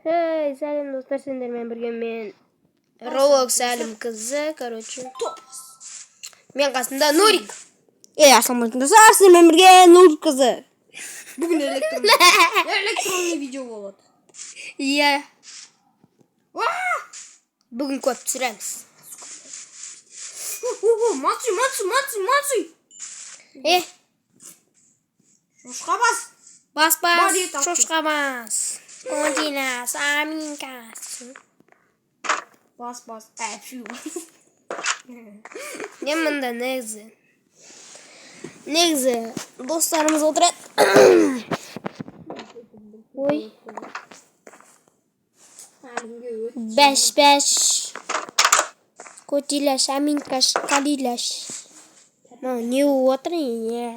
Hey, selam dostlar, senlerмен birge men Roblox Salim kızı, короче. Men qasımda Nurik. Assalamualaikum dostlar, sizlerle birge Nur kızı. Bugün elektronlu video болады. Iya. Bugün көп түсіреміз. Матчи. Шошқа бас. Бас, шошқа бас. Континас, аминкас. Бас. Ne mında негізі достарымыз отырады. Ой. 5 Котилаш, аминкаш, калилаш. Не отыр ya.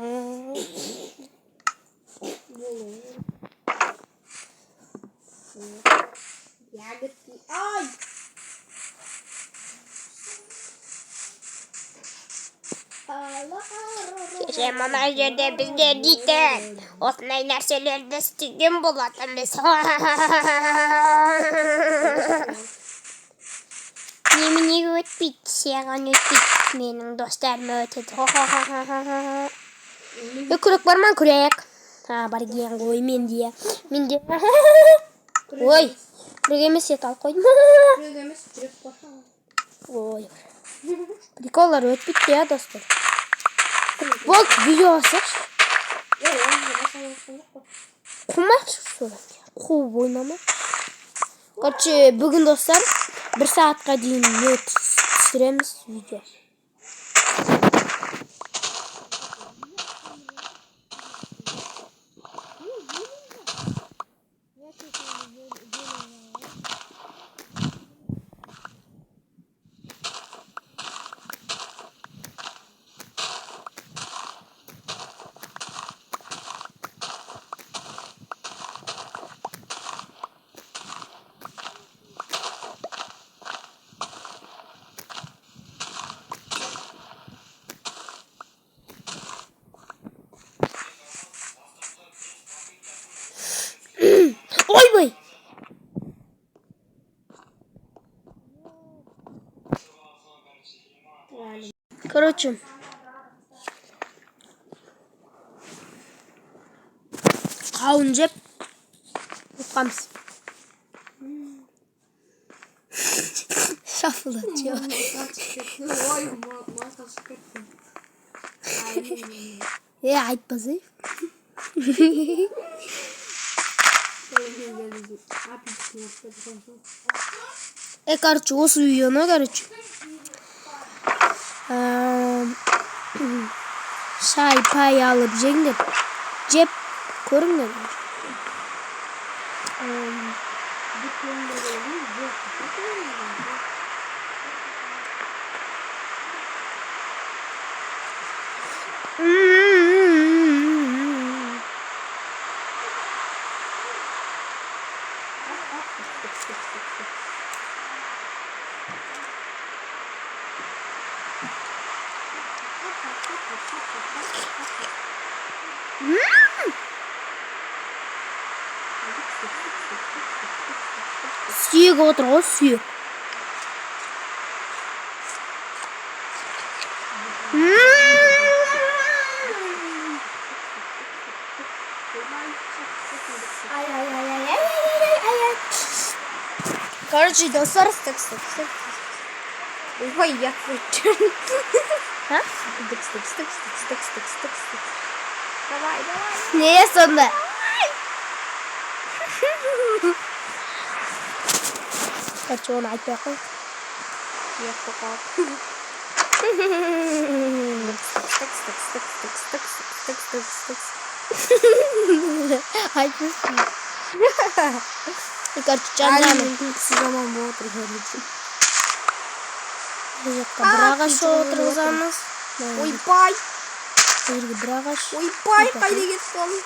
Ay. Kеше мына жерде бізге дейтін осындай нәрселерді істеген болатынбыз. Неменеге өтпейді, саған өтпейді, менің достарыма өтеді. Күрек бар ма, күрек? Бар екен ғой, менде. Ой, күрек емес, ет алып қойдым. Күрек емес, күрек бар. Ой, приколлар өтпейді ya достар. Болды, видео алсаш. Қумақшы содан. Қуып ойнама. Короче, бүгін достар 1 сағатқа дейін түсіреміз видео. Ой! Короче, қауын жеп ұтқамыз. Шафылады. Айтпасай. Короче, осы видеоны, шай пай алып жеңдер. Жеп көріңдер. Сүйек отыр ғой, сүйек. Короче, достар, стык. Ой, я кручу. Ha? Стык. Давай. Neye sonunda? Короче, onu айтпай ақ қой. Айтпайсың. Короче, жандарым. Заман болып отырғанымыз. Бұл жақта бір ағаш отырғызамыз. Ойбай, бір ағаш. қайда кетіп қалдың?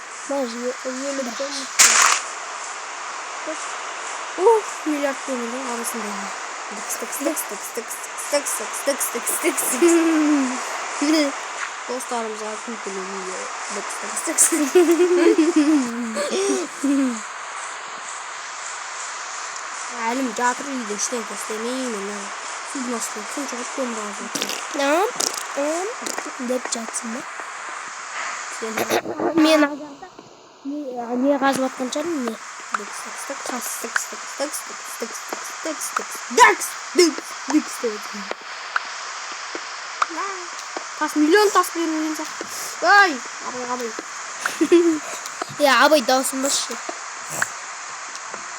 Миллиард теңгенің арасында. Dostlarımıza kültürlü video. Әлім жатыр үйде ештеңе істемеймін. Сіз насыл күн шығып көмір деп жатсың ба? Мен не қазып атқан шығармын не? Тас миллион тас беруін сақ. Ай, абай. Ya абай даусың басшы.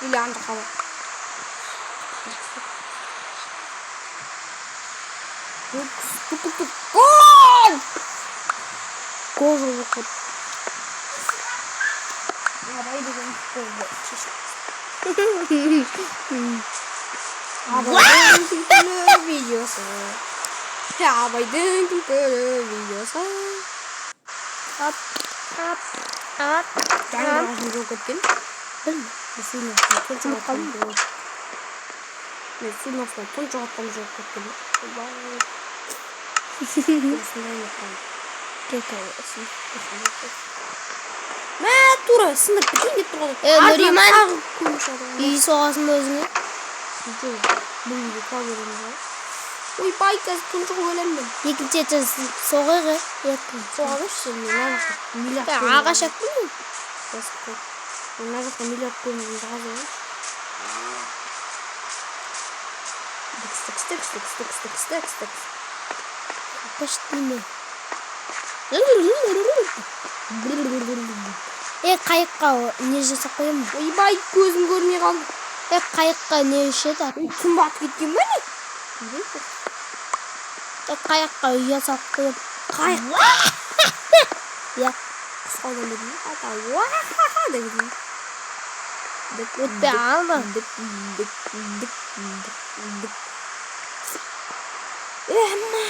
Или анда қабай. Гол! Гол жолы қып. Абай деген гол Абайдың күлкілі видеосы. Абайдың күлкілі видеосы. Жаңа бағашын жоқ өткен. Білмі. Мен судың астына тон жоғатқан жоқ өткен. Мә, тура, сынып кетейін деп тұрғады. Нұриман, үй соғасын ба өзіңе? Жоқ, бұл үйде қалберім ғой. Ой, байказ тұншық өлем мен. Екінші етсіз соғығы еттім. Соға берші, мен ағашық миллиард көмір. Ағаш аттың ба? Мен ағашқа миллиард көмірін жағазы ғой. Стік. Паштыны. Қайыққа не жасап қоямын? Ойбай, көзім көрмей қалды. Қайыққа не үшеді? Күн батып кеткен бе не? Қайыққа үй жасап қоямын. Қайық? Я. Қысқаудан бедім. Ата, уа-ха-ха дегізім. Өтпе алма. Әмі.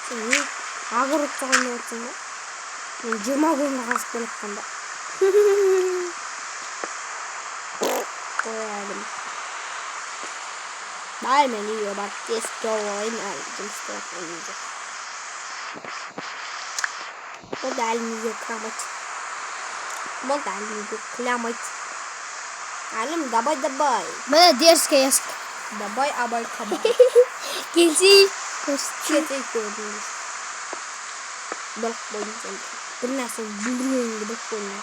Сен не? Ағыр ұттаған не өтсің ба? Мен 20 көмді қасып келіпқанда. Қоядым. Бай, мен үйге барып тесіп жауайын әлі жұмысты өткен үйде. Болды әлім үйге кірамайды. Болды әлім үйге кіламайды. Әлім, давай. Міне дерске ясық. Давай, абай, кабай. Келсей. Кетей көрдіңіз. Біліп қойдың сен. Бір нәрсе бүлдіргеніңді біліп қойдың.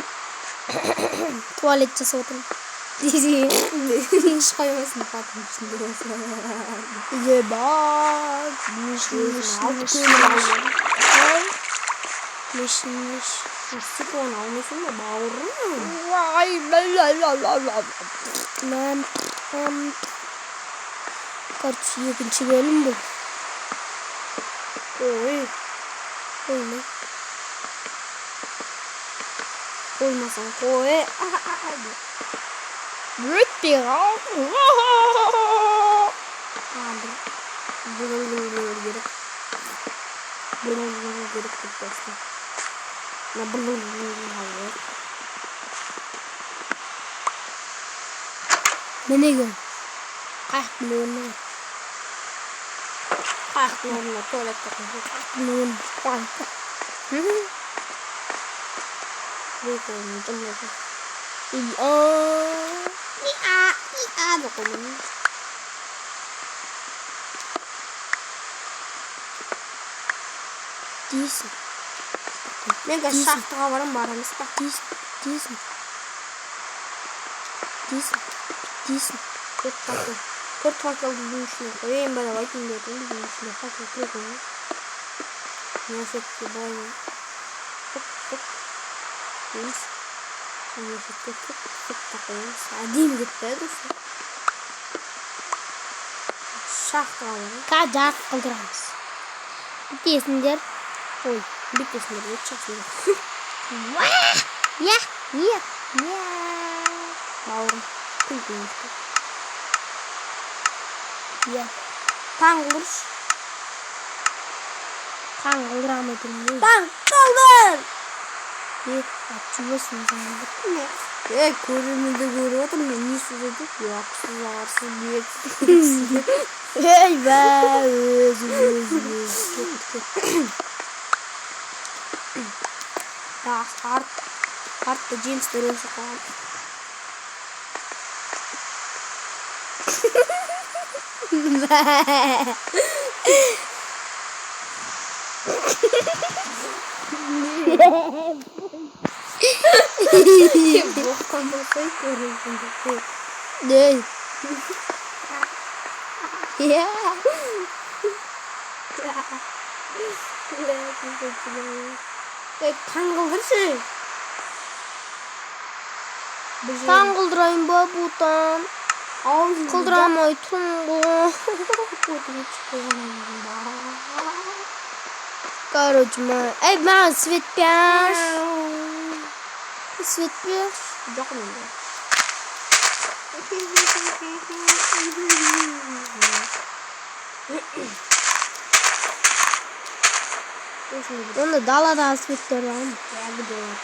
Туалет жасап отырмын. Шыға емесін қатым ішінде болса. Үйге бақ. Мешін. Стеклоны алмайсың ба, бауырым? Короче, екінші бөлім бұл. Ой. Қоймай. Қоймасаң қой. Өтпей қал. Бұл керек. Керек деп достым. Міне көр. Қайықтың орнына. Қайықтың орнына туалет тақын. Қайықтың орнына. Қайықта. Прикольно, жымлады. Иа деп қоймын. дейсің. Мен қазір шақтыға барамыз ба? Дейсің. Төрт факелді үйдің ішіне қойын ба деп айтын бердім. Үйдің ішіне факел тұрған. Нәсетке болайын. Құп. Дейміз. Нәсетке құп тақойымыз. Әдейім кетті әдесі. Шақтыға барамыз. Қажақ қылдырамыз. Бітесіңдер. Ой, бітесіңдер. Өт шақсыңдер. Я. Бауырым. Күлкін өтті. Я. Таң қылдырш. Таң қылдырамы тұрмын. Таң қылдыр! Атшы болсын жаңағы. Көрімді көріп отырмын. Мен не сөз өтіп? Яқсыз арсыз бетсіз. Ей бә, өз. Арт. Kartta James'ler olsa falan. Boktan basayı koruyorsun. Ne? Ya. Tangıldırsın. Tangıldırayım babutan. Kıldıramayı tungu. Короче, ey bana svet ver. Svet ver. Yok mu? Onda dalada svet ver ama. Geldi dolar.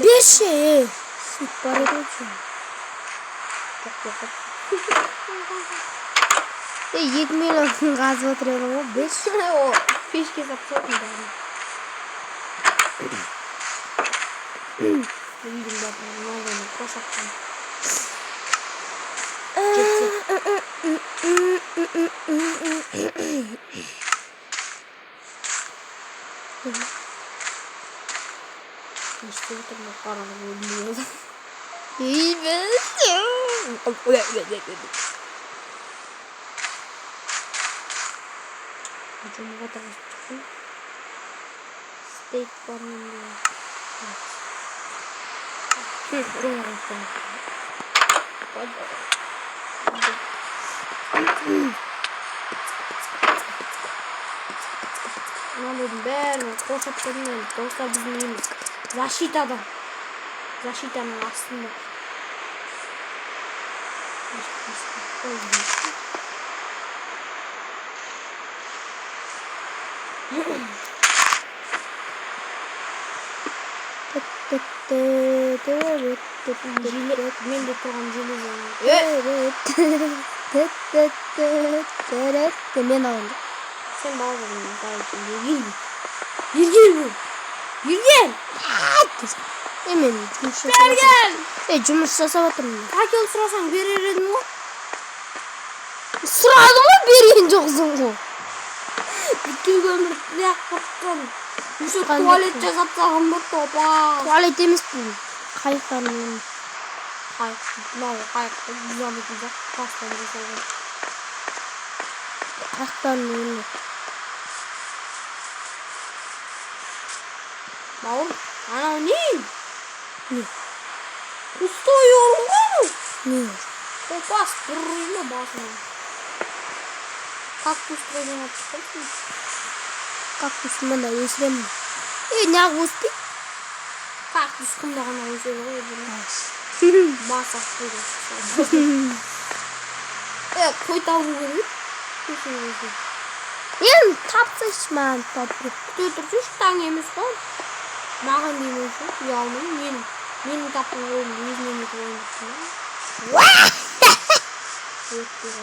5 şey. Svet para ediyorsun. Yok. 2 milyon gaz batırıyor ama 5. O peş kesap çok mu yani? Bildim ben. Ne oldu? Koşaktan. İşte bitirme karanı buluyor. İyi ben. Cuma tanıştık. Steak banıyor. Ne dedim ben koşup dönüyorum. Dostlar bizim iyimiz. Zaşita'dan. Zaşita'nın aslında. Ben de tuğancılı Ben aldım. sen bağladın gayet Yürgün. Eminim. Gel. Cumhursa sabatım. Kaç yıl sırasın verirdin mi? Sıradı mı birinci olsun bu? Bütün gömür ne yaptın? Şu tuvalet cezaplarım mı topa? Tuvalet temiz bu. Kayıklarını. Hayır. Güzel bir güzel. Pastanızı severim. Kayıklarını. Bağım. Ana neyim? Ne? Usta yorulur. Ne? Topas duruyla basın. Kaktüs koyduğuna çıkarsın. Kaktüs bana yeşilem mi? Ne gusti? Kaktüs kumdağına uyuşuyor. Basak koyuyor. Evet koy tavuğu görüyor. Yani tapsışman tatlı. Götürüş tangemiz var. Bakın diyemiyorsun. Yağmurun yiyelim. Benim tapını koyayım. 100 milyon koyayım. Yok diyor.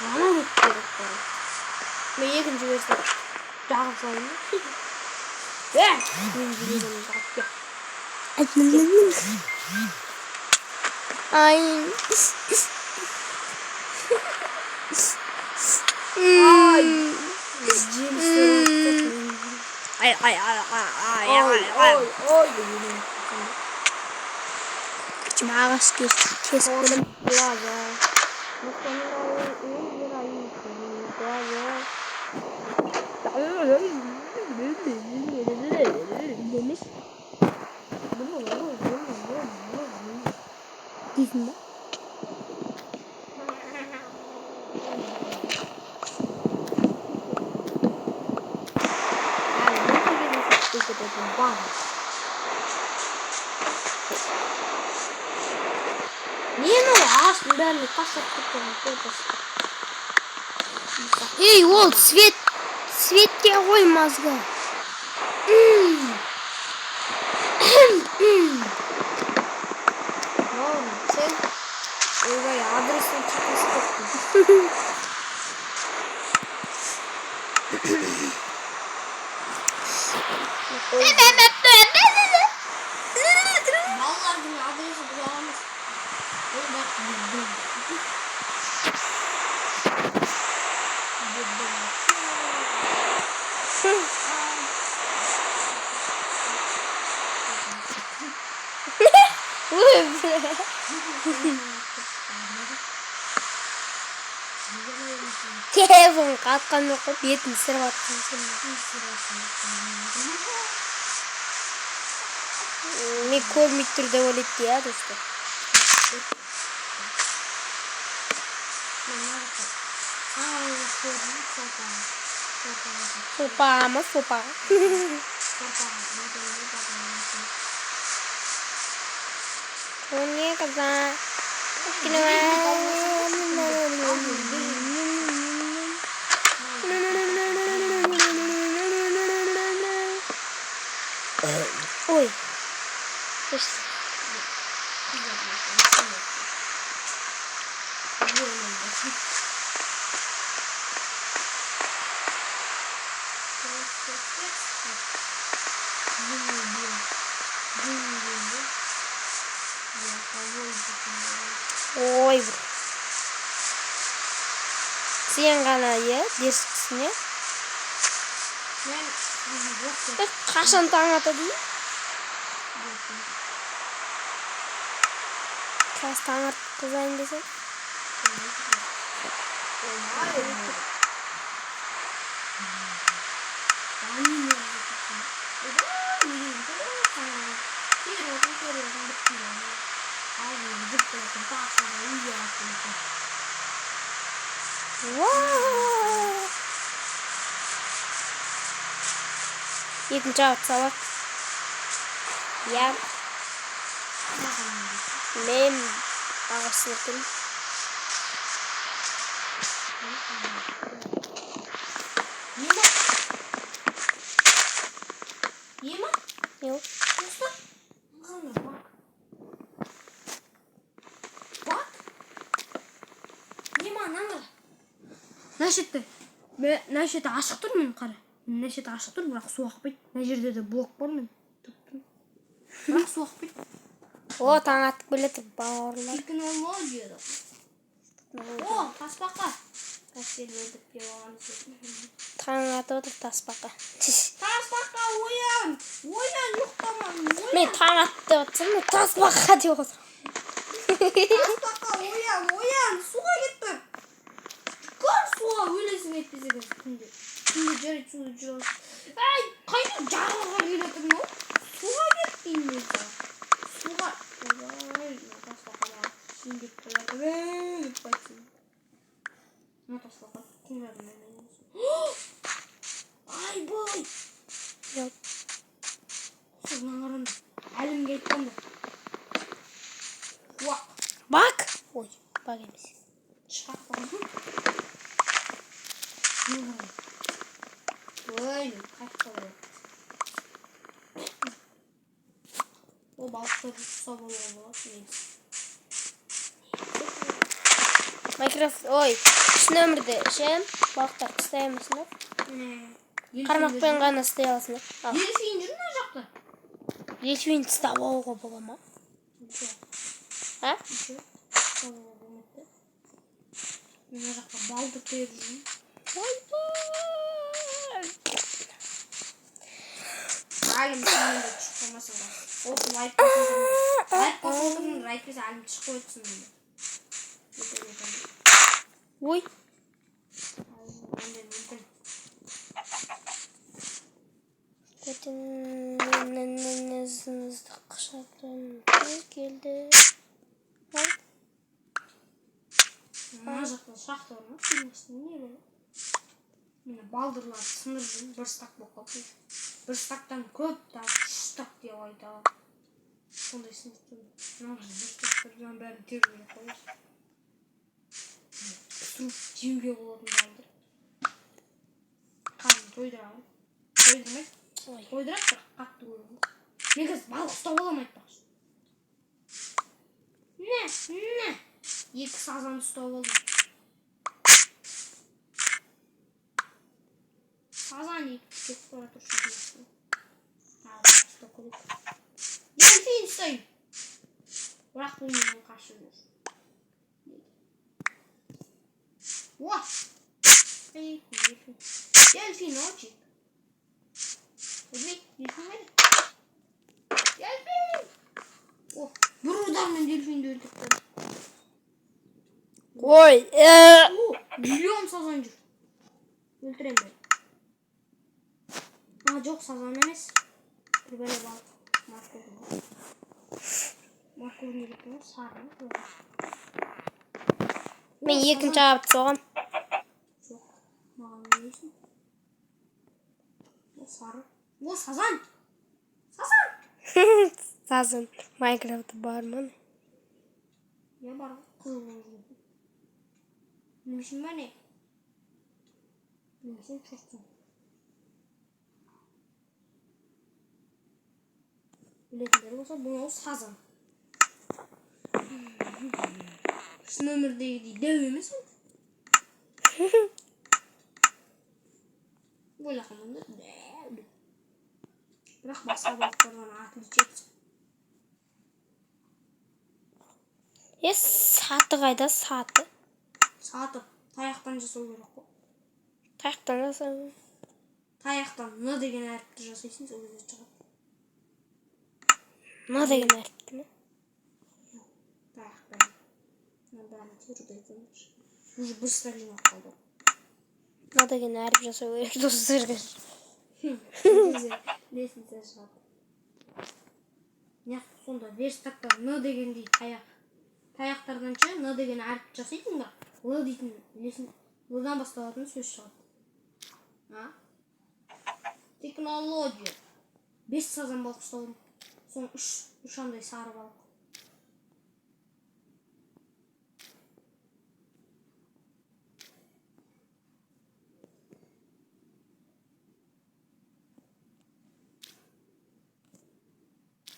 Bana mı gerek var? Ben yakınca versin. Daha sayın. Ver. Ay. Cuma ağaç kes bunu. Demiş. Dizme. Niye mi ağaç biberli kaşık tuttum? Ey oğul svetke koymaz ga. Oğlum sen oraya adresin çıkması tuttun. Ой, бak buldum. Telefon kalkan yok, bетін сырып атқан sen. Мен көрмей тұр деп ойлайды ya достар. Sopa ama sopa. Konya kızlar. Oy. Ой. Sen ғана ya дерсіксіне. Қашан таң атады? Қазір таң атып қызайын десек. Екінші атса бар. Я мен ағасына тұрмын. Ема? Yok. Bak. Ема наңғыр. Мына шеті ашық тұр мен қара. Мына шеті ашық тұр, бірақ су ақпайды. Мына жерде де блок бар мен. Бірақ су ақпайды. О, таң атып келеді бауырлар. 2:00 деді. О, тасбақа. Тасбақа оған сөйтіп. Таң атып отыр тасбақа. Тасбақа оян! Оян, ұйықтама. Мен таң атып деп отырсам, тасбақа деп отырмын. Тасбақа оян, суға кетті. Көр суға өлесің етпесеңіз күнде. Күнде жарайды суға жүріп. Ай, қайда жағаға келетін ол? Суға кетпейін мен саған. Суға. Ой, тасбақаға сүйіндеп тұрады. Деп қайтсын. Мына тасбақа құңырады мен. Ай, бой. Yok. Сызынан қаранды. Әлімге айтқанды. Уақ. Bak. Ой, bak емес. Шығақ бағым. Ой, қайтқа болады. Ол балықтар ұса болуға болады. Minecraft, ой, үш нөмірді ішем, балықтар қыстай емесін. Қармақпен ғана ұстай аласың. Дельфин жүр мына жақта. Дельфин ұстап алуға бола ма? А? Мына жақта балды теріп жүрмін. Әлім сенен де шықпамасың ба? Осы лайк қосылдың, лайк бесе әлім шықпай өтсін дейді. Ой. Менің ізіңізді құшақтан келді. Мына жақта шақты бар ма? Сенесің не болады? Мені балдырлар сыныр жүрмін, бір стак болып қалды. Бір стактан көп тағы 3 стак деп айтады. Сондай сынып тұрмын. Мына бір стактардан бәрін теріп қойырсың. Пісіріп жемге болатын балдыр. Қарын тойдырамын. Тойдырмайды. Тойдырап бір қатты көріп. Мен қазір балық ұстап аламайды бақшы. Не? 2 сазан ұстап алдым. Сазан 2 кетіп бара тұр шүрдесін. Ұстап көрейік. Дельфин ұстайын. Бірақ бұл менің қашы жүр. What? Delfin. Delfin. Oh, buradan mı delfin de öldük? Oy. Milyon sazancı. Öldüreyim ben. Ama çok sazan emez. Bir böyle bak. Marco ne sarı. Men екінші абыт соған. Жоқ. Маған несін? О, сары. О, сазан. Сазан. Сазан. Майнкрафт'ta бар ма? Я бар. Қызыл болып. Немесін ба не? Немесін чұртсын. Білетіндері болса, бұл сазан. Шын өмірдегі дәу емес ол. Ойлағанмын да дәу. Бірақ басқа балықтардан атылы жетсін. Саты қайда, саты? Саты таяқтан жасау керек қой. Таяқтан жасау. Таяқтан Н деген әріпті жасайсың, сол кезде шығады. Н деген әріпті ме? Таяқтан. Бәрін теруді айтамыз. Уже быстро жинап қалды. Н деген әріп жасау керек достарға. Лесница шығады. Неғып сонда верстакта Н дегендей таяқтардан ше Н деген әріп жасайтын ба? Л дейтін Лдан басталатын сөз шығады. Технология. 5 сазан балық ұстадым. Соң 3 андай сары балық.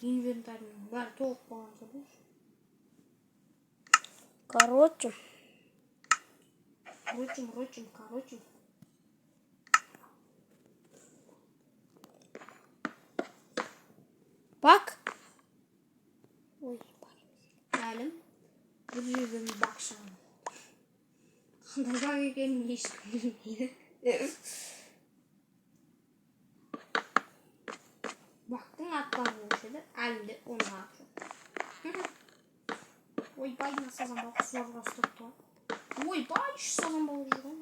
Инвентарьның бәрі толық болған соң. Короче. Bak. Ой, bak. Әлім. Бір жерден бақшам. Қандай бақ екенін ешкім білмейді. Бақтың аттары болушы еді. Әлімде оның аты жоқ. Ойбай, мына сазан балық суарға ұстап тұр. Ойбай, сазан балық жүрген.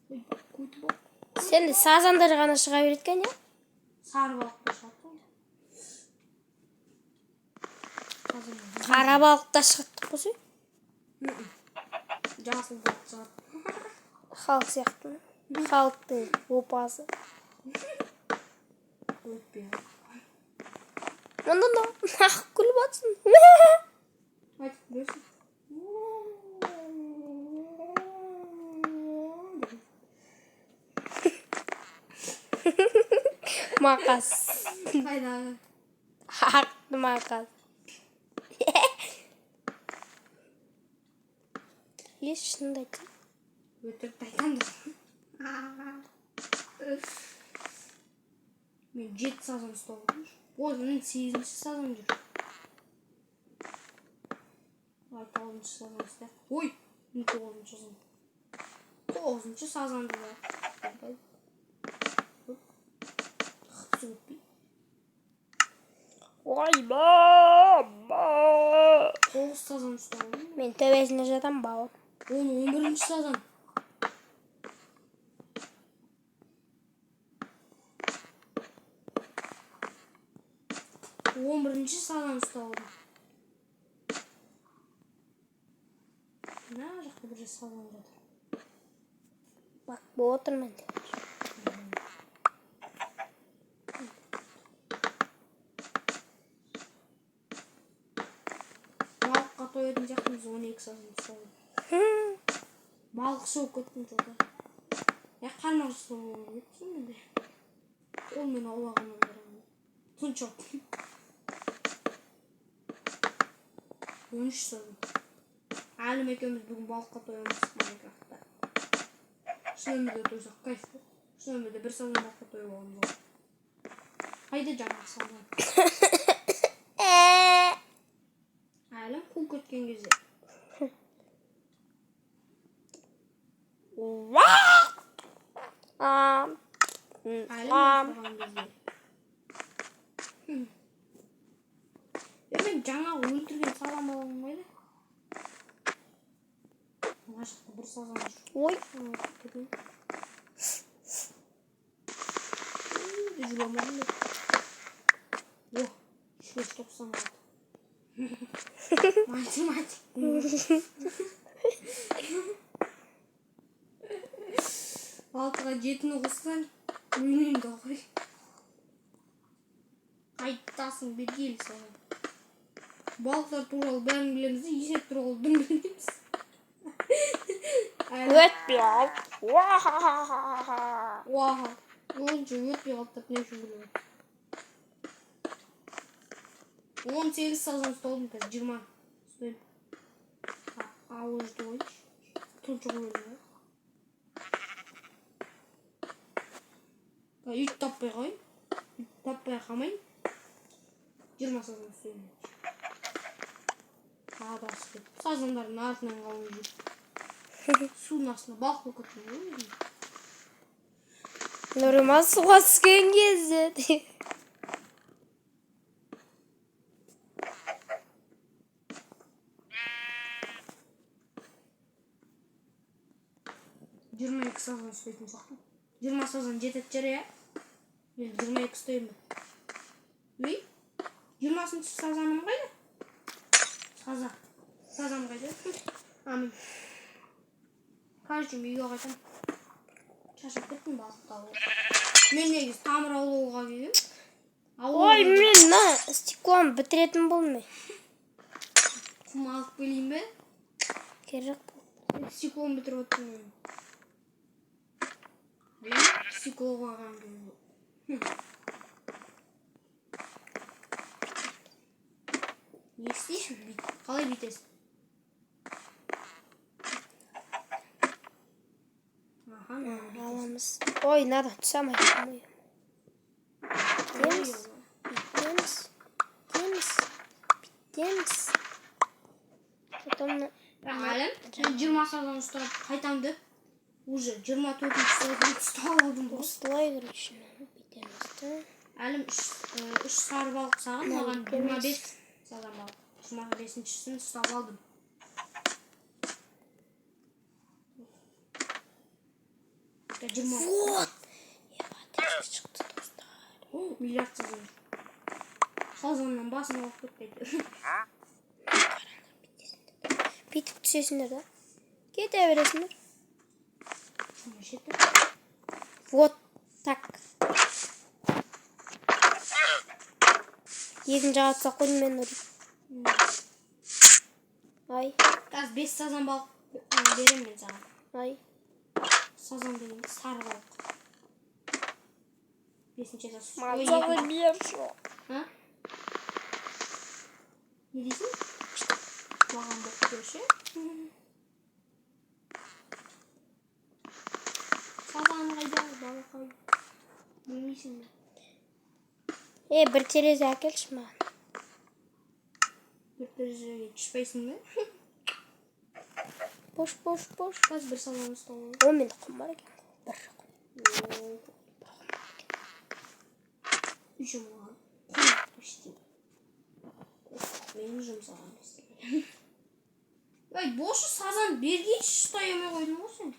Ойбай, көйті балық. Sen de sazanları ғана шыға береткен, я? Сары балық та шығады. Қара балық та шығаттық қой. Жасыл балық шығады. Халық сияқты. Халықтың опасы. Өтпей. Онда ақ күліп атсын. Айтып көрсін. Мақас. Қайдағы? Ақты мақас. Шынында айтсам. Өтірік айтамды. Мен 7 сазан ұстап отырмын. Ой, мен 8-ші сазан жүр. 6-ші сазан ұстап. Ой, мен 9-ші сазан. 9-ші сазанды да. Қысы өтпей. Ой, баба. 9 сазан ұстап отырмын. Мен төбесіне жатам бауыр. 11-ші сазан. Бірінші сазан ұстап алдым. Мына жақта бір сазан жатыр. Бак, бұл отыр менде. Балыққа тоятын сияқтымыз 12 сазан ұстап алдым. Балық соғып кеттім жода. Қармақ ұстап кеттім менде. Ол мен аулағаннан барамын. Тұншап. 13 сазан. Әлім екеуміз бүгін балыққа тоямыз Майнкрафтта. Шын өмірде тойсақ кайф қой. Шын өмірде бір сазан балыққа тойып алғанымыз ғой. Қайда жаңағы сазан? Әлім қу кеткен кезде. Tamam. Ben жаңа өлтірген сазан балам қайда? Мына жақта бір сазан жүр. Ой. Жүре алмадым ба? О, 390 қалды. Математик. Алтыға 7-ні қоссаң, өлемді ғой. Қайтасың бергелі саған. Балықтар туралы бәрін білеміз, есек туралы дым білеміз. Өтпей қалды. Уаха. Онша өтпей қалды не үшін білемін. 18 сазан ұсталдым қазір 20. Ұстайым. Ауызды қойшы. Тұншы қойылды. Үй таппай қойын. Үй таппай қамайын. 20 сазан ұстайым. Адасы кетіп. Сазандардың артынан қалың жүр. Судың астына балық болып кеткен ғой. Нұриман суға түскен кезде. Жиырма екі сазан ұстайтын жоқпын. 20 сазан жетеді жер, я? Мен 22 ұстаймын. Үй? 20-шы сазаным қайда? Сазан қайда? Амин. Каждым үйге қайтам. Шашып кеттім балықты алуға. Мен негіз тамыр аулауға келем. Ой, мен на стеклон бітіретін болмай. Құм алып келейін бе? Керек бұл. Стеклон бітіріп отырмын мен. Стеклоға қан келем. Не істейсің? Қалай бүйтесің? Аламыз. Ой, надо түсе алмай. Бітеміз. Потом... Әлім, 20 сазан ұстап қайтамды. Уже 24-ші сазан ұстап алдым. Осылай көрекші. Бітемізді. Әлім 3 сары балық саған, маған 25 сазан балық. 25-шісін ұстап алдым. Вот! Ебать, шықты достар. Миллиард сазан. Сазаннан басын алып кетпейді. Бүйтіп түсесіңдер да? Кете бересіңдер. Вот так. Екінші атса қойын мен ұрып. Ай. Қазір 5 сазан балық берем мен саған. Ай. Сазан деген сары балық. 5-ші сазан. Мазалы бер шо. Не дейсің? Маған болып көрші. Сазан қайда, балық қайда. Білмейсің бе? Бір терезе әкелші маған. Бір терезеге түспейсің бе? Бош. Қазір бір сазан ұстап алайын. О, менде құм бар екен. Бір құм. Үйші маған құм түстейді. Мен жұмсаған істейді. Ай, бошы сазан бергейші ұстай алмай қойдың ғой сен.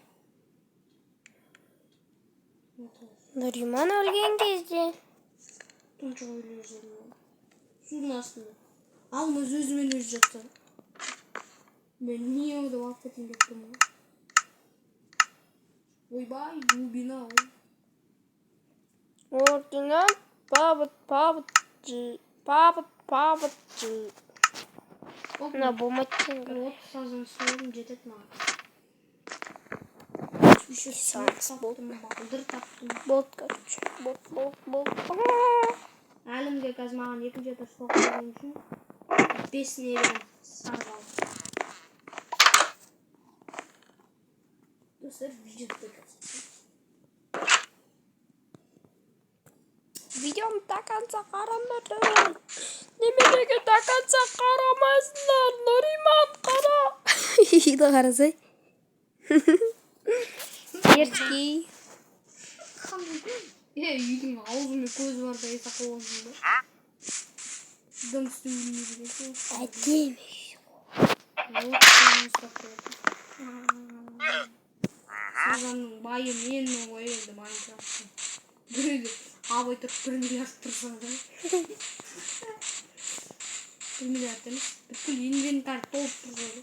Нұриман өлген кезде. Тұншы қойылы жеріне. Судың астында. Алмыз өзімен өзі жатса. Мен не ауды алып кетім деп тұрмын. Ойбай, глубина ой. Ордынан пабыт-жы. Мына болмайды екен. Вот сазан суырым жетеді маған. Балдыр таптым. Болт, короче. Болт. Әлімге қазір маған екінші етір соқ болған үшін 5-не берем сары балық. Достар, видеода көрсетейін. Видеом тақанса қараңдар. Неменеге тақанса қарамайсыңдар. Нұриман қара. Иді қарасай. Дерзкий. Үйдің аузы мен көзі бардай сақау болсын ба? Дым үстіне деген. Әдемі. Сазанның байы менің ғой енді Майнкрафттың. Біреуді абай тұрып 1 миллиард тұрса да. 1 миллиард емес, бүткіл инвентарь толып тұрса да.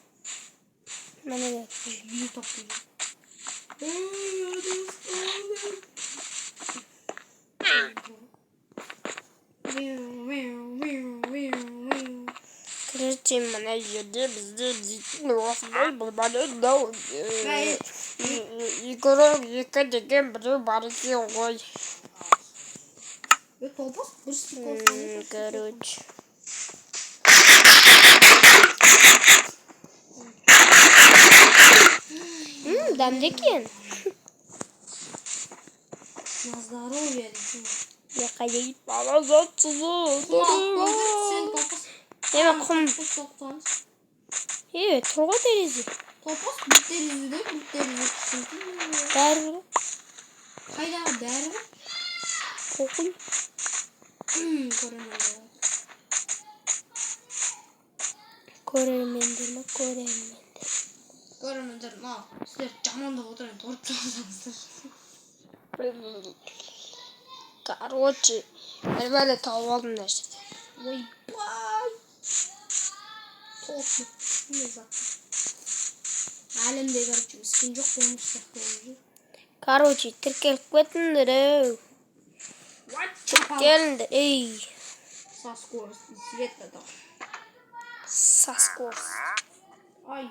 Mana gel. Үй тоқтайды. Короче, mana жерде бізде дейтін осындай болмады. Екі деген біреу бар екен ғой. Топас Короче. Дәмді екен. На здоровье. Я қайда бала затсызы. Еме құм. Тұр ғой терезе. Топас бұл терезеде, бұл терезе. Бәрі бір. Қайдағы бәрі бір? Қоқын. Көрермендер ма? Көрермендер, сіздер жамандап отырайын, торып жатырсыздар. Короче, бәрі тауып алдым да жерде. Ойбай! Толып не зат. Әлемде, короче, міскен жоқ болмыш сияқты olur. Короче, тіркеліп кетіңдер. Тіркеліңдер. Ей. Со скоростью света да. Со скоростью. Ай.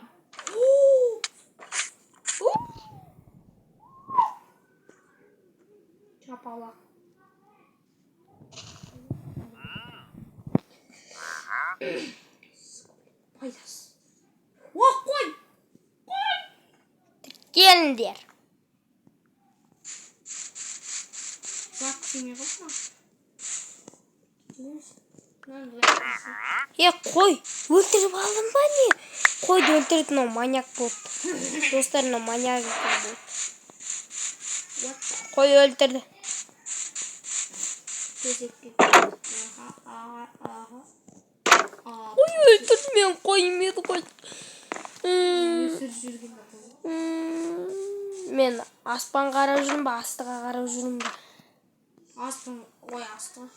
Чапалақ. Пайдасы. Қой! Тіркеліңдер. Зат сене қылма. Қой, өлтіріп алдым ба не? Қойды өлтіріп, маньяк болды. Достарына маньяк болды. Қой өлтірді. Қой өлтірді, мен қоймеді қой. Мен аспан қарап жүрмін ба, астыға қарап жүрмін ба? Астың, ой астыға.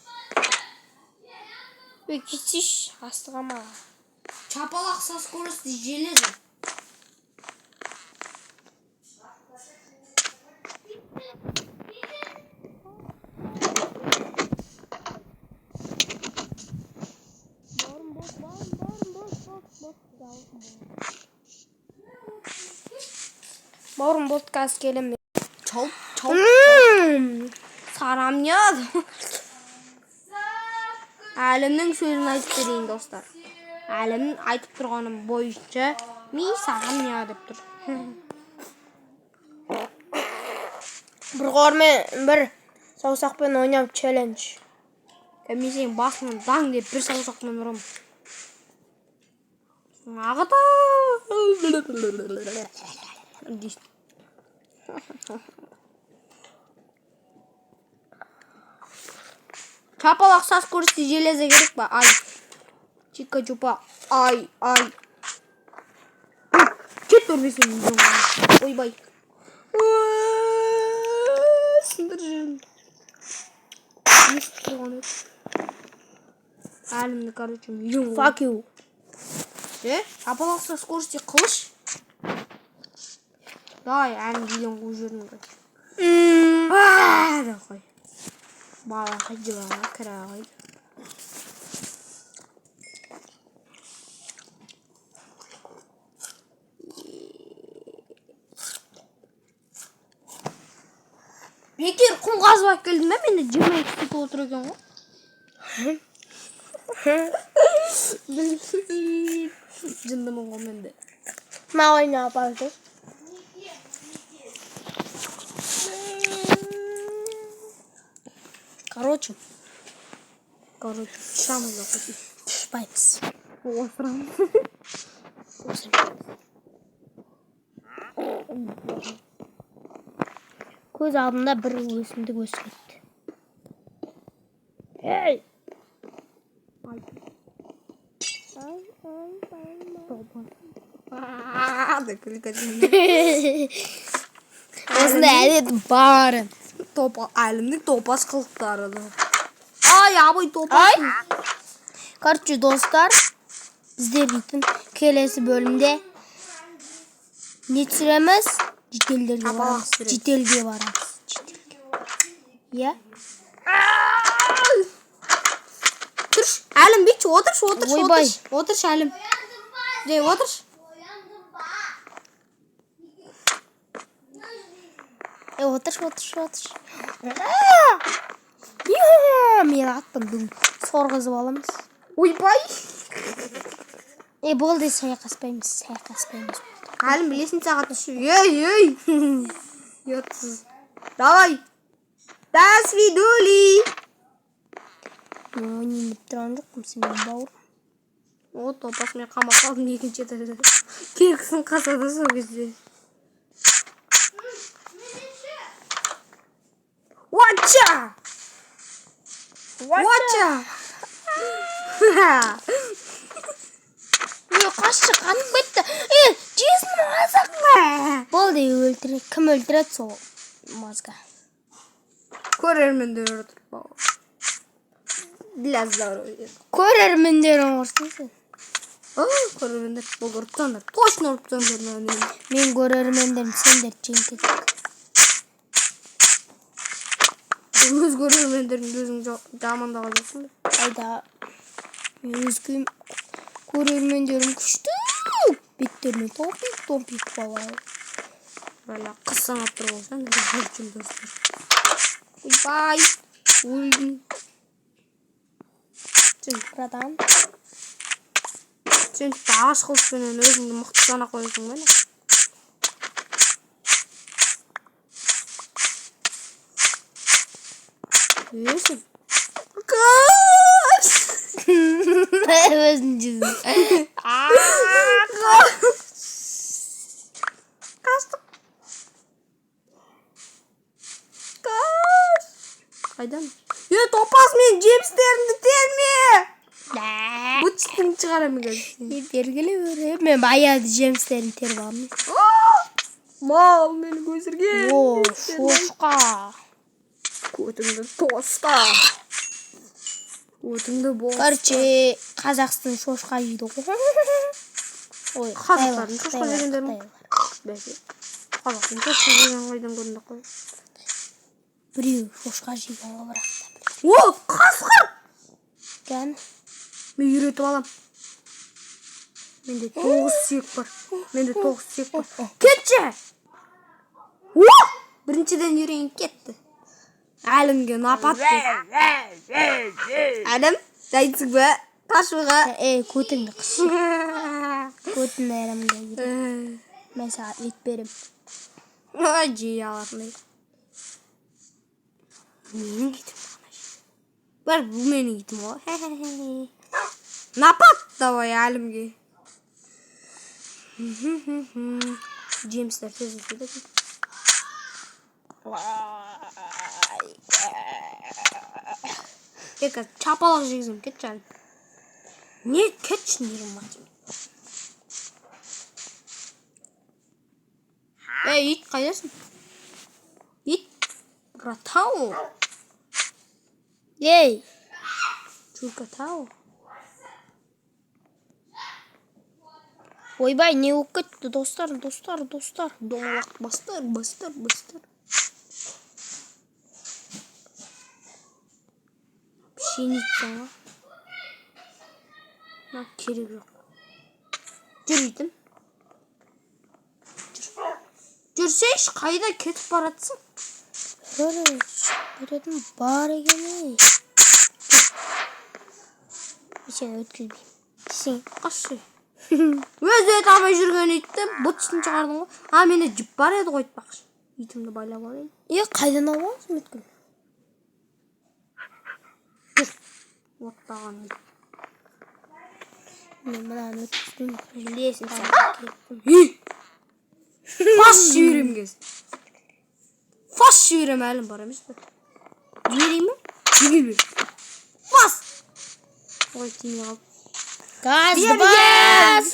Кетсеш, астыға ма? Чапалақ со скоростью железо. Бауырым подкаст келем. Чауп. Сарамнят. Әлімнің сөзін айтып берейін достар. Әлімнің айтып тұрғаным бойынша ми сарамня деп тұр. Бір ғормен бір саусақпен ойнап челлендж. Мен сенің басынан даң деп бір саусақпен ұрам. Ағыта. Чапалақ со скоростью железо керек па? Ай. Чика-чупа. Ай. Кет өрбесін. Ойбай. Сындыр жүрін. Әлімді, короче, миллион. Fuck you. Чапалақ со скоростью қылыш. Давай, әлім миллион қуып жүрін. Да қой. Бала қайдыға кіра қойды. Бекер құм қазып алып келдім бе? Менде 22 типі отыр екен ғой. Жындымын ғой менде. Мағайна апарды. Короче, шамыз оқиды. Түшпаймыз. Осырамыз. Көз алдымда бір өсімдік өсіп кетті. Hey. Осындай әдет бар. Әлемдік топас қылықтары. Ай, абай топас. Короче, достар, біздер дейтін келесі бөлімде не түсіреміз? Жителдерге барамыз. Жителге барамыз. Иә? Тұрш, әлім бейт, отырш. Ойбай. Отырш, әлім. Жай, отырш. Отырш. Мен аттым сорғызып аламыз. Ойбай. Болды, сайқаспаймыз. Әлім білесің сағат үші. Ей. Йотсыз. Давай. До свидули. Не тұрған жоқпын сен бауыр. О, топас мен қамап қалдым екінші еді. Керкісін қасады сол кезде. Уача! Қашшы қанып кетті. Жесін мазақ ма? Болды, өлтіреді. Кім өлтіреді сол мазға? Көрермендер отыр бауыр. Для здоровья. Көрермендер ұрсың. Көрермендер бұл ұрттандар. Точно ұрттандар. Мен көрермендерім сендер жеңкетік. Өз көрермендерін өзің жамандаған жоқсың ба? Айда, өзгім көрермендерім күшті. Беттеріне томпик бала. Бәлі қыз санап тұр болсаң, жүрчім достар. Ойбай, өлдің. Братан. Сен ағаш қылыспенен өзіңді мықты сана қойсың ба? Өсің. Қаш! Өзін жүзін. Қаштық. Қаш! Қайдан? Топас мен жемістерімді терме! Бұтшытың шығарамын қазір. Бергілі өрі. Мен баяды жемістерін теріп алмын. Мал мені көзірген. О, шошқа. Көтіңді тоста. Көтіңді болса. Короче, Қазақстан шошқа жейді ғой. Ой, Қазақтардың шошқа жегендер ме? Бәке. Қазақтың шошқа жеген қайдан көрінді қой. Біреу шошқа жеген ғой бірақ. О, қасқыр! Гән. Мен үйретіп алам. Менде 9 сүйек бар. Кетші! О! Біріншіден үйрейін кетті. Әлімге напат деп. Әлім, жайсың ба? Ташуға. Көтіңді қышы. Көтіңді әрімді үйрейін. Мен саған ет берем. Жей алатындай. Менің етім ғана жей. Бар, бұл менің етім ғой. Напат давай әлімге. Джеймстер тез өтеді. Қазір чапалақ жегізім, кетші әлім. Не кетші нерім матым. Ит қайдасың? Ит, братау. Ей! Чуркатау. Ойбай, не болып кетті, достар. Домалақ бастар. Пшеницаға. Керек жоқ. Жүр итім. Жүрсейш, қайда кетіп баратсың? Беретін бар екен. Сен өткізбейм. Сен қашы. Өзі табай жүрген итті бұтшысын шығардың ғой. Менде жүп бар еді ғой айтпақшы. Итімді байлап алайын. Қайдан аласың өткін? Жүр. Оттаған ит. Мен мұнан өткізбейм. Білесің сән. Фас жіберем кез. Фас жіберем әлім бар емес пе? Жіберейм ме? Жібер. Ой, тимей қалды. Gazdı bas.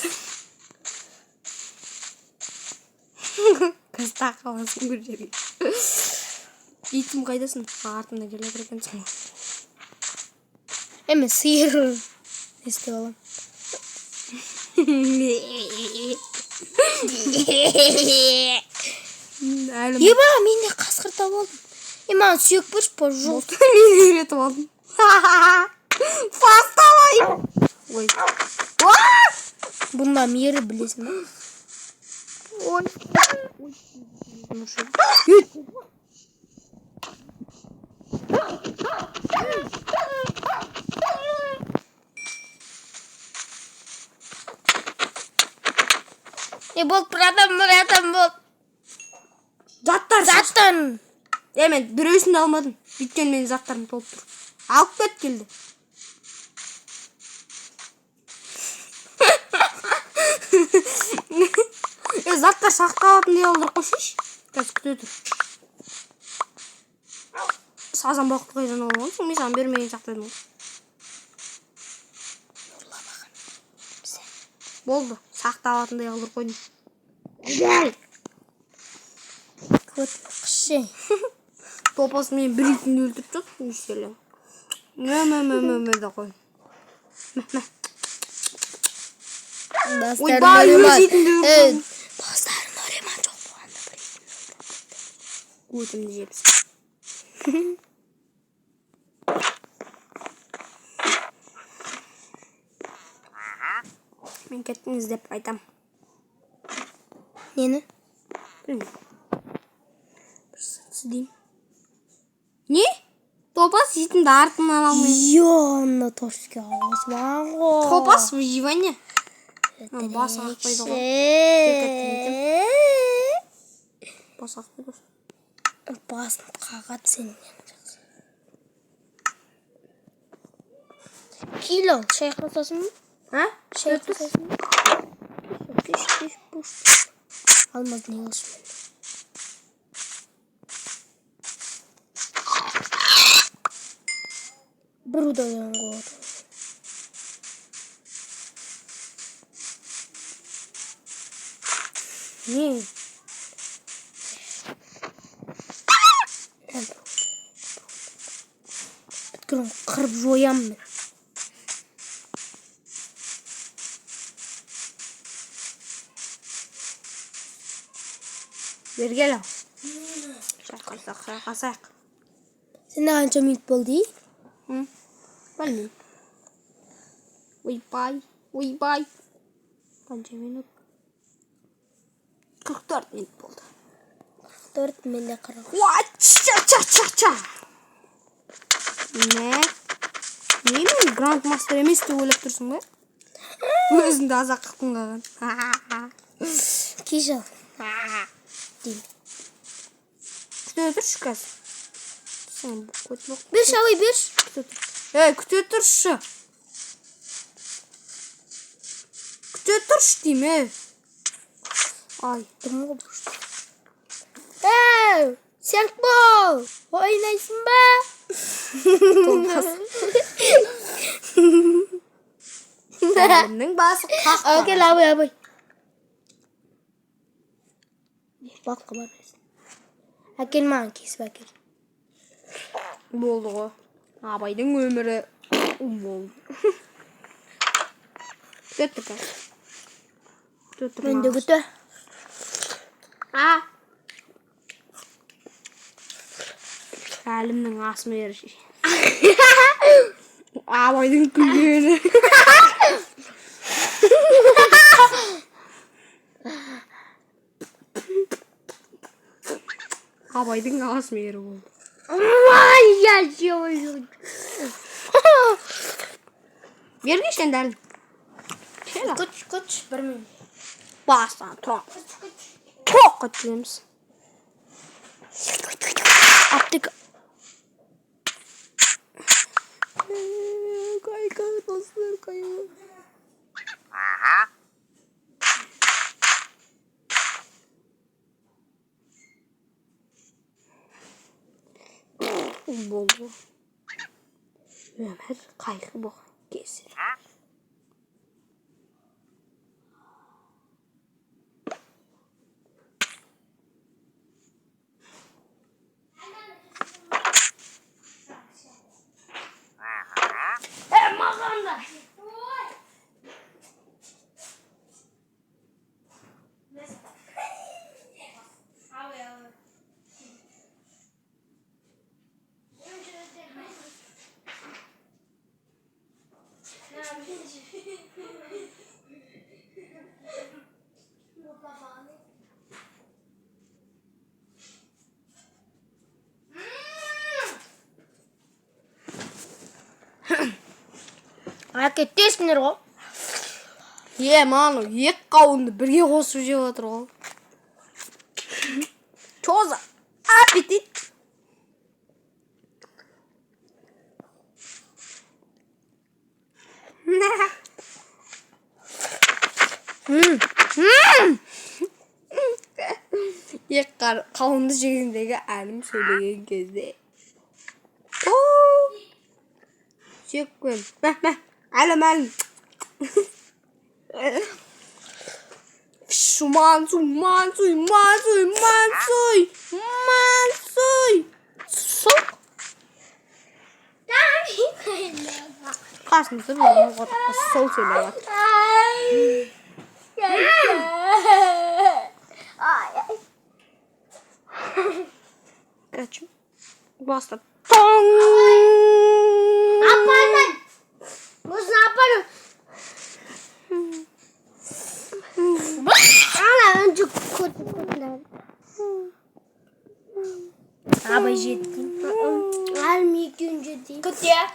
Кыз тақаласын көрсетейін. Итім қайдасың? Артында келе берекенсің. Hemen sıyırırım. İşte oğlum. Еба, мен де қасқыр тауып алдым. Маған сүйек берші, пожалуйста. Мен үйретіп алдым. Фасталай. Ой. Бұнда мейірі білесің ба? Ой. Ne болды, братан болды. Заттан. Мен біреусін де алмадым. Өйткені менің заттарым толып тұр. Алып кет келді. Заттар сақталатын дей алдыр қойшыш. Қазір күте тұр. Сазан бақыт қойдан алған соң мен саған бермеген сақтадым ғой. Болды. Сақталатын дей алдыр қойдым. Қышы. Топасы мен бір итімді өлтіріп жүр. Нешелі. Мө да қой. Ойбай, өз итімді өлтіріп. Достарын ореман жоқ болғанда бір итімді өлтіріп. Өтімді жепсін. Мен кеттіңіз деп айтам. Нені? Білмейм. Бір сіздейм. Не? Топас итімді артынан алмайын. Йонна тошке ауыз бар ғой. Топас выживание. Бас ақпайды ғой. Бас ақпайды ғой. Басын қағат сенен. Кило шай қасасын ба? Шай қасасын ба? Пеш, буш. Алмаз не қылшым. Бір удадан қоғады. Не? Бүткілін қырып жоям мен. Бергел ал. Шайқасақ. Сенде қанша минут болды? Білмейм. Ойбай. Қанша минут? 44 минут болды. 44 менде 40. Ча. Не? Мен грандмастер емес деп ойлап тұрсың ба? Өзіңді азақ қылқын қаған. Кешал. Дейм. Күте тұршы қазір. Берші, абай, берші. Күте тұршы. Күте тұршы дейм, Ай, тұрмы бұрышты. Серк бол. Ойнайсың ба? Әлімнің басы қақпа. Әкел, абай. Баққа бар берсін. Әкел маған кесіп әкел. Болды ғой. Абайдың өмірі болды. Күтті қазір. Мен де күті. Әлімнің асмы еріші. Абайдың күлгені. Абайдың асмы ері болды. Бергеш енді әлім. Күч, бір мен. Бастан тұра. Тоқ өтілеміз. Аптык. Кайка, достар, кайка. Болды. Өмір қайқы бұл. Kesin. Maganda. Aka тесттер ғой. Мана екі қауынды бірге қосып жеп отыр ғой. Чё за аппетит? Екі қауынды жегендегі әнім сөйлеген кезде. Сүйекпен. Әлім. Мансуй. Sok. Karşımda bir sol söyle bak. Kaçım. Bastım. Yaparım. Buz ne yaparım? Ana önce kutular. Abi jettim. Almayı günce değil. Kutuya.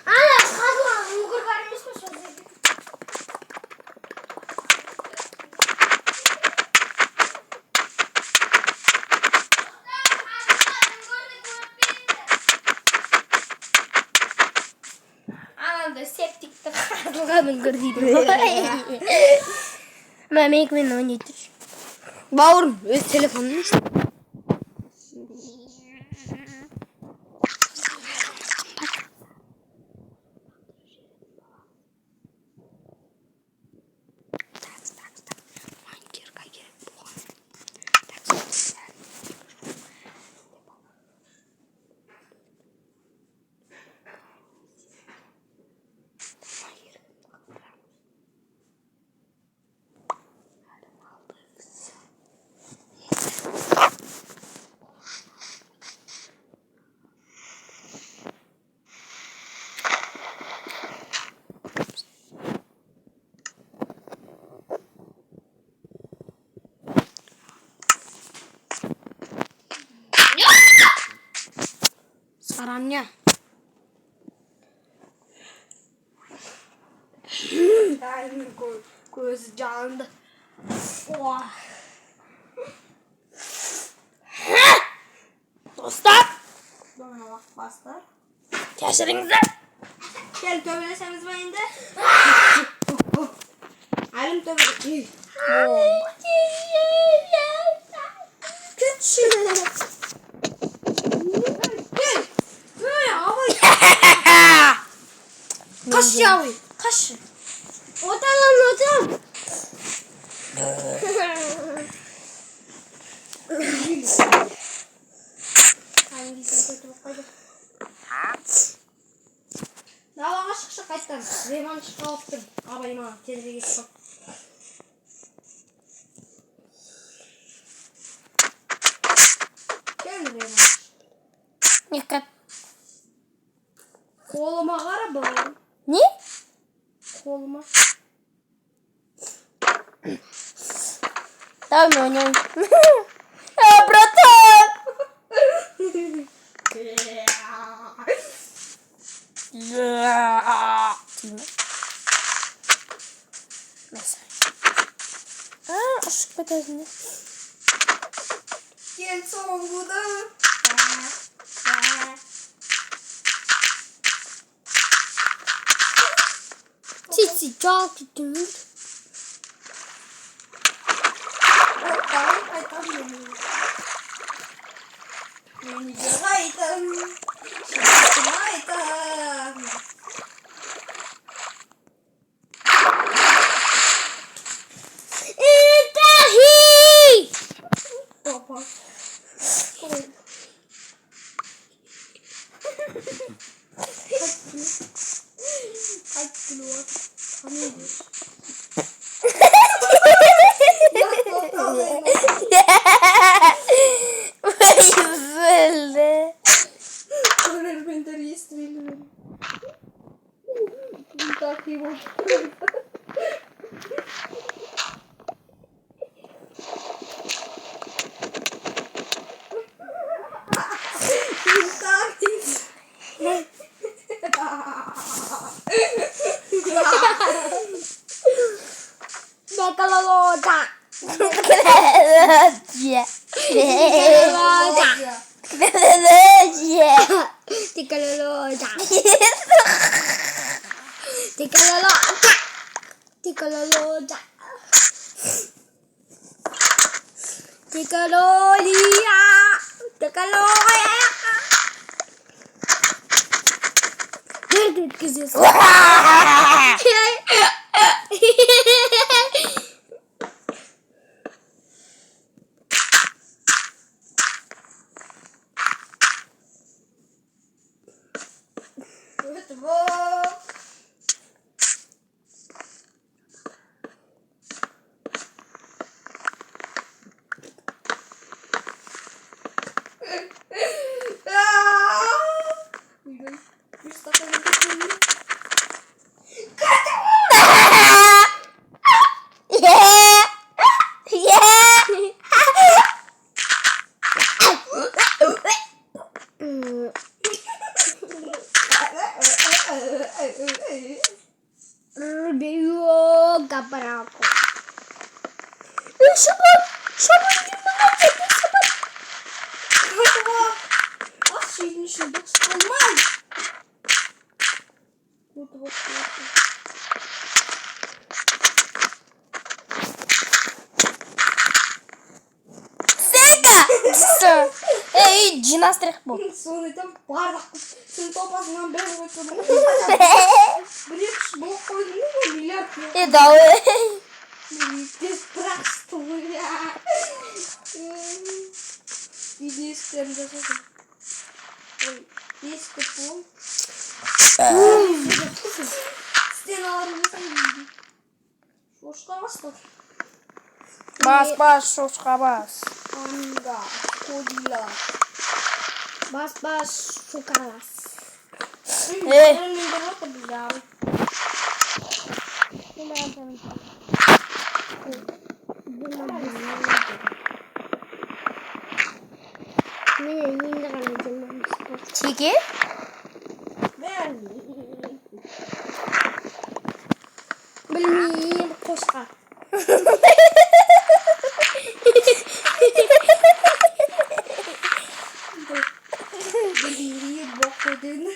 Ana kazma. Mugur vermiş mi sözü? Ananda septikte kazılganın gördüydüm. Mama ekmeğini oynatır. Bavrum öz telefonunu işte. Saranya. Gözü canlı. Dostlar. Bana bak bastır. Yaşarınıza. Gel tövbeleşemiz bayında. Halim tövbe. Küçük. Gel. Böyle abi. Kaş yağı. Kaş. Odan. Davama çıkışa kaçtım. Reyman çıkışa attım. Abayıma tezgah geçtim. Gel Reyman. Dikkat. Koluma kara bağırım. Ne? Koluma. Tamam oynayalım. Bratан. Mesela. Aşık bedezini. Gel songuda. Cici çok kötü. Ay tam yeni. Yeni cevaydı. Şaşkınaydım. İntahi. Baba. Kaç kilo var? Tanıyoruz. Üzüldü. Ömer benden iyisi bilmiyorum. Bir takayım o. Megaloloda. Tikaloloda. Tikaloloda. Tikalolia. Tikalolia. Nerede kızıyorsun? Evet bu. Beyo kaparaco. Şaban. Şaban girmeden çekil Şaban. Az şeyin içinde olmaz. Sega. Ey, jinastrik bu. Sonradan bardak sen topasından ben götürdüm. Bir blok koydum mu milyar diyor. Dağı. Distrasto ya. Bir isterim de zaten. Disco bu. Sen ağrıyorsun. Şoşka bastır. Bas şoşka bas. Anda, kodila. Bas şokalas. Ben de bakacağım. Çeki. Bilmiyorum koşka. Bilmiyorum bakmadın.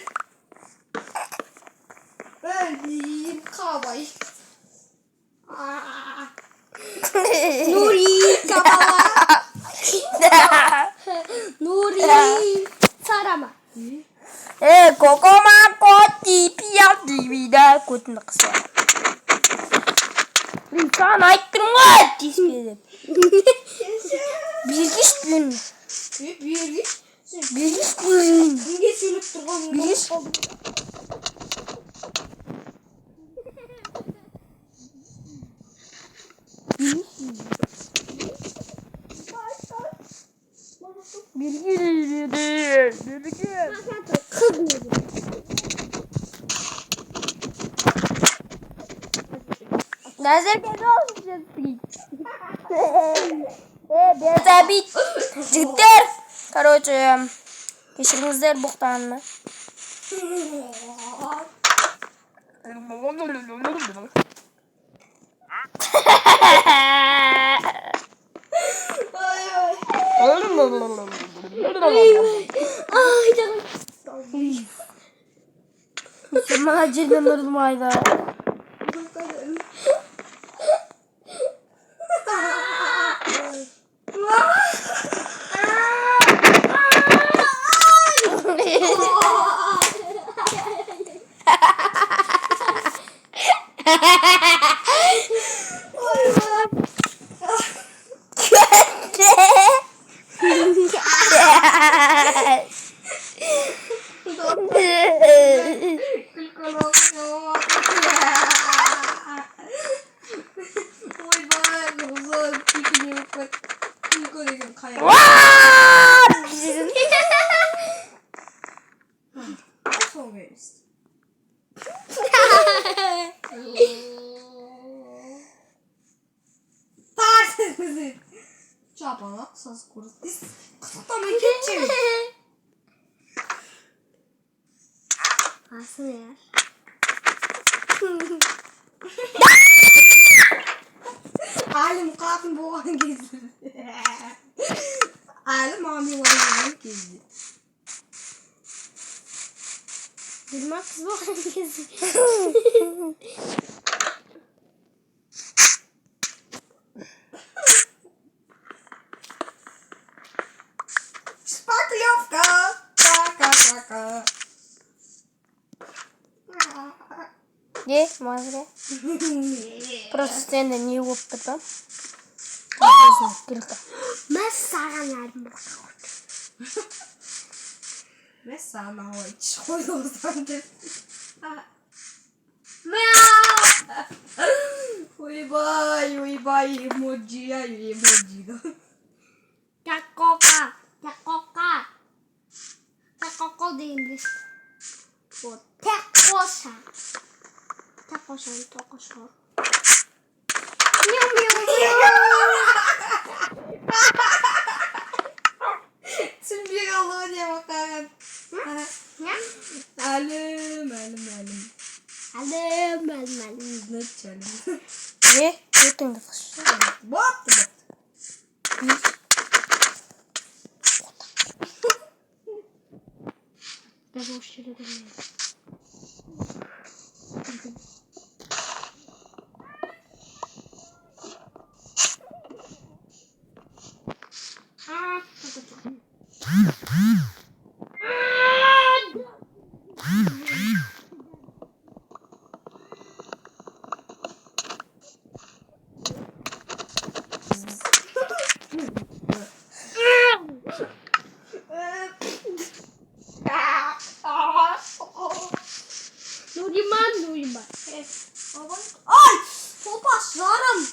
Bilmiyorum kavay. Nuri kabala. Nuri sarama. Kokoma koti piyat divida kutun kısa. Sen aykırı mı? Tispedim. Bilgiç gün. Bilgiç gün. Niye söylüp durgan? Bilgiç. Bilgi. Назар geldi это бить. Жигдер. Короче, кешіріңіздер бұқтанны. Ay canım. Bana cidden durmaydı. Bana saz kuruttis. Kısa mı geçeyim? Aslında ya. Alim kapın boğan gezdi. Alim ami boğan gezdi. Bilmem kız bakın kızı. Sparklyovka. Ka. Ye mazre. Просто стенда не опытом. Ben sana yardım Mesela o hiç koyuyorsan de. Uy bay emoji ya emoji da. Takoka. Takoka. Takoko değildir. Bu tekosa. Tekosa. Tekosa. Miau miau. Şimdi Allah'a diye bakalım. Ne? Alim. Alım. Ne çalın? Ne? Götün de fış. Bot. Ben hoş şeyler demiyorum. Nuriman. Ay! Topas zarım.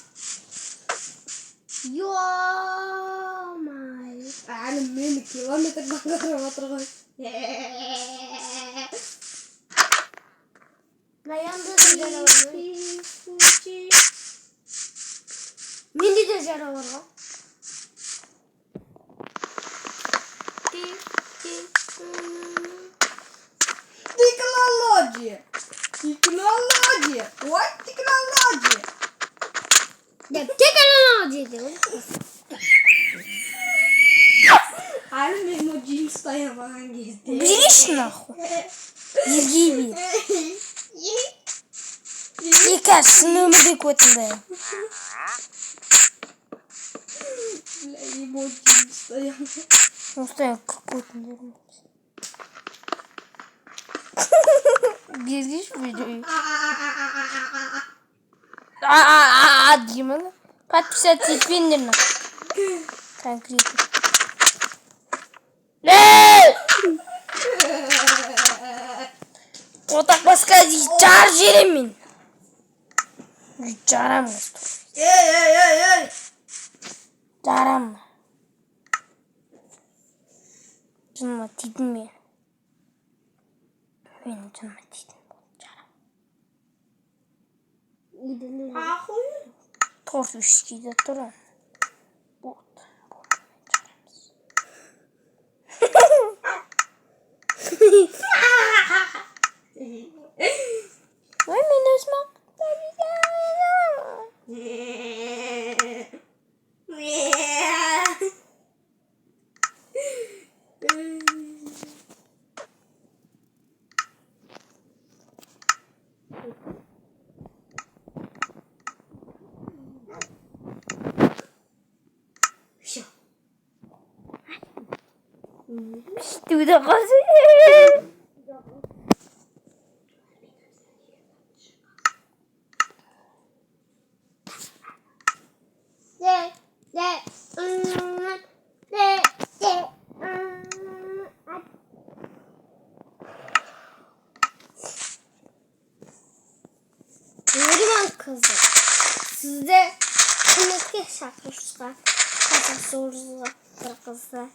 Yo my. Alim beni kilometre kadar Dayandı canavarı. Mini de canavarı. Teknoloji. What teknoloji? Ya teknoloji diyor. Alim emoji istaya falan gezdi. Biliş nahу. Езгиби. Ика сынымды көтінді. Emoji istaya. Остай көтінді. Безгиш videoyu. Димон. Подписаться финдерна. Конкретно. Вот так подсказать. Чаржерим. Чарам. Ey. Чарам. Canıma tidin mi? Benim canıma tidin. Çarım. Ahuy. Torf üçgide durun. Bot. Çarımız. Vay minus mak. Du da raus. Neriman kızı. Sizde kiminki şarkısı sorusu kızı.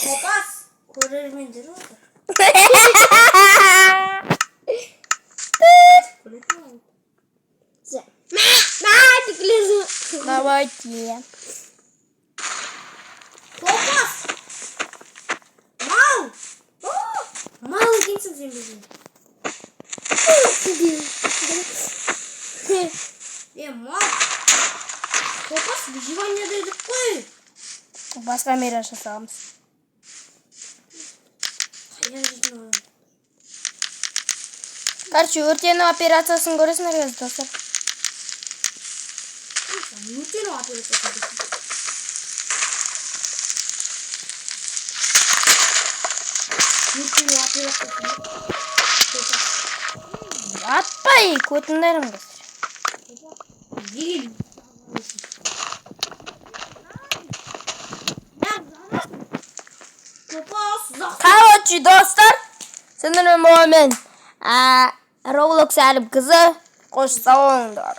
Topas. Kurir midir o? Давайте. sen bizim. Mal. Topaz выживание dedik koy. Başka miraj hesabımız. Короче, өртену операциясын көресіңдер қазір достар. Өртену операциясын Атпай көтіндерім қазір. Короче, достар, сендермен болумен Roblox әлім қызы қош сау болыңдар.